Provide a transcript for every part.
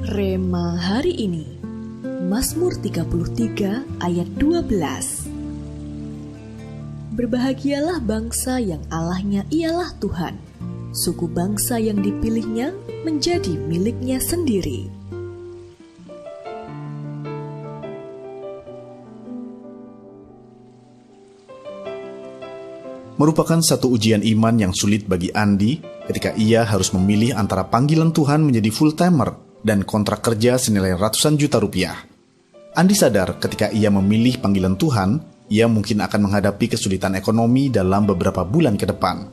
Rema hari ini, Mazmur 33 ayat 12. Berbahagialah bangsa yang Allahnya ialah Tuhan, suku bangsa yang dipilihnya menjadi miliknya sendiri. Merupakan satu ujian iman yang sulit bagi Andi ketika ia harus memilih antara panggilan Tuhan menjadi full-timer dan kontrak kerja senilai ratusan juta rupiah. Andi sadar ketika ia memilih panggilan Tuhan, ia mungkin akan menghadapi kesulitan ekonomi dalam beberapa bulan ke depan.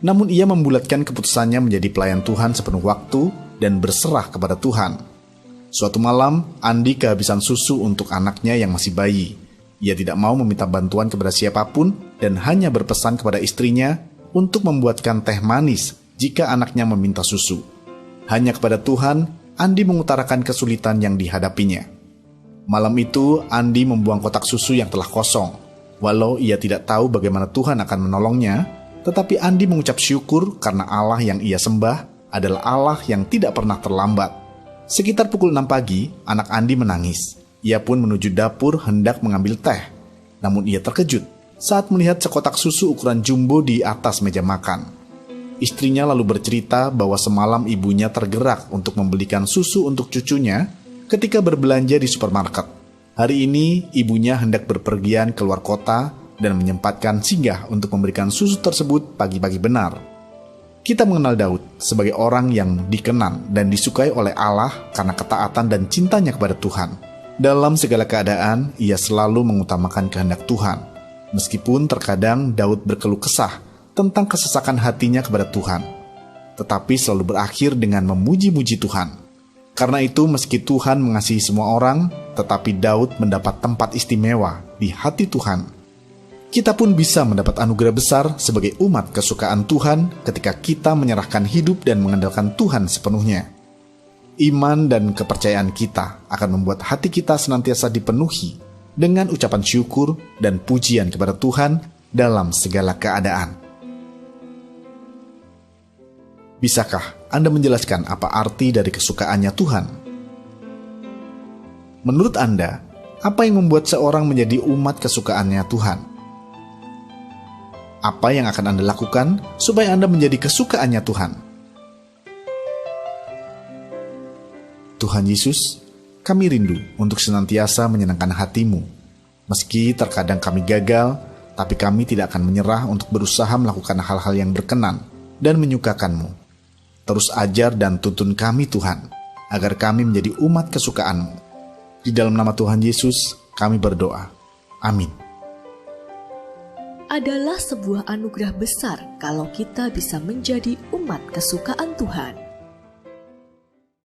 Namun ia membulatkan keputusannya menjadi pelayan Tuhan sepenuh waktu dan berserah kepada Tuhan. Suatu malam, Andi kehabisan susu untuk anaknya yang masih bayi. Ia tidak mau meminta bantuan kepada siapapun dan hanya berpesan kepada istrinya untuk membuatkan teh manis jika anaknya meminta susu. Hanya kepada Tuhan, Andi mengutarakan kesulitan yang dihadapinya. Malam itu, Andi membuang kotak susu yang telah kosong. Walau ia tidak tahu bagaimana Tuhan akan menolongnya, tetapi Andi mengucap syukur karena Allah yang ia sembah adalah Allah yang tidak pernah terlambat. Sekitar pukul 6 pagi, anak Andi menangis. Ia pun menuju dapur hendak mengambil teh. Namun ia terkejut saat melihat sekotak susu ukuran jumbo di atas meja makan. Istrinya lalu bercerita bahwa semalam ibunya tergerak untuk membelikan susu untuk cucunya ketika berbelanja di supermarket. Hari ini ibunya hendak berpergian keluar kota dan menyempatkan singgah untuk memberikan susu tersebut pagi-pagi benar. Kita mengenal Daud sebagai orang yang dikenan dan disukai oleh Allah karena ketaatan dan cintanya kepada Tuhan. Dalam segala keadaan, ia selalu mengutamakan kehendak Tuhan. Meskipun terkadang Daud berkeluh kesah tentang kesesakan hatinya kepada Tuhan, tetapi selalu berakhir dengan memuji-muji Tuhan. Karena itu, meski Tuhan mengasihi semua orang, tetapi Daud mendapat tempat istimewa di hati Tuhan. Kita pun bisa mendapat anugerah besar sebagai umat kesukaan Tuhan ketika kita menyerahkan hidup dan mengandalkan Tuhan sepenuhnya. Iman dan kepercayaan kita akan membuat hati kita senantiasa dipenuhi dengan ucapan syukur dan pujian kepada Tuhan dalam segala keadaan. Bisakah Anda menjelaskan apa arti dari kesukaannya Tuhan? Menurut Anda, apa yang membuat seorang menjadi umat kesukaannya Tuhan? Apa yang akan Anda lakukan supaya Anda menjadi kesukaannya Tuhan? Tuhan Yesus, kami rindu untuk senantiasa menyenangkan hati-Mu. Meski terkadang kami gagal, tapi kami tidak akan menyerah untuk berusaha melakukan hal-hal yang berkenan dan menyukakan-Mu. Terus ajar dan tuntun kami Tuhan, agar kami menjadi umat kesukaan-Mu. Di dalam nama Tuhan Yesus, kami berdoa. Amin. Adalah sebuah anugerah besar kalau kita bisa menjadi umat kesukaan Tuhan.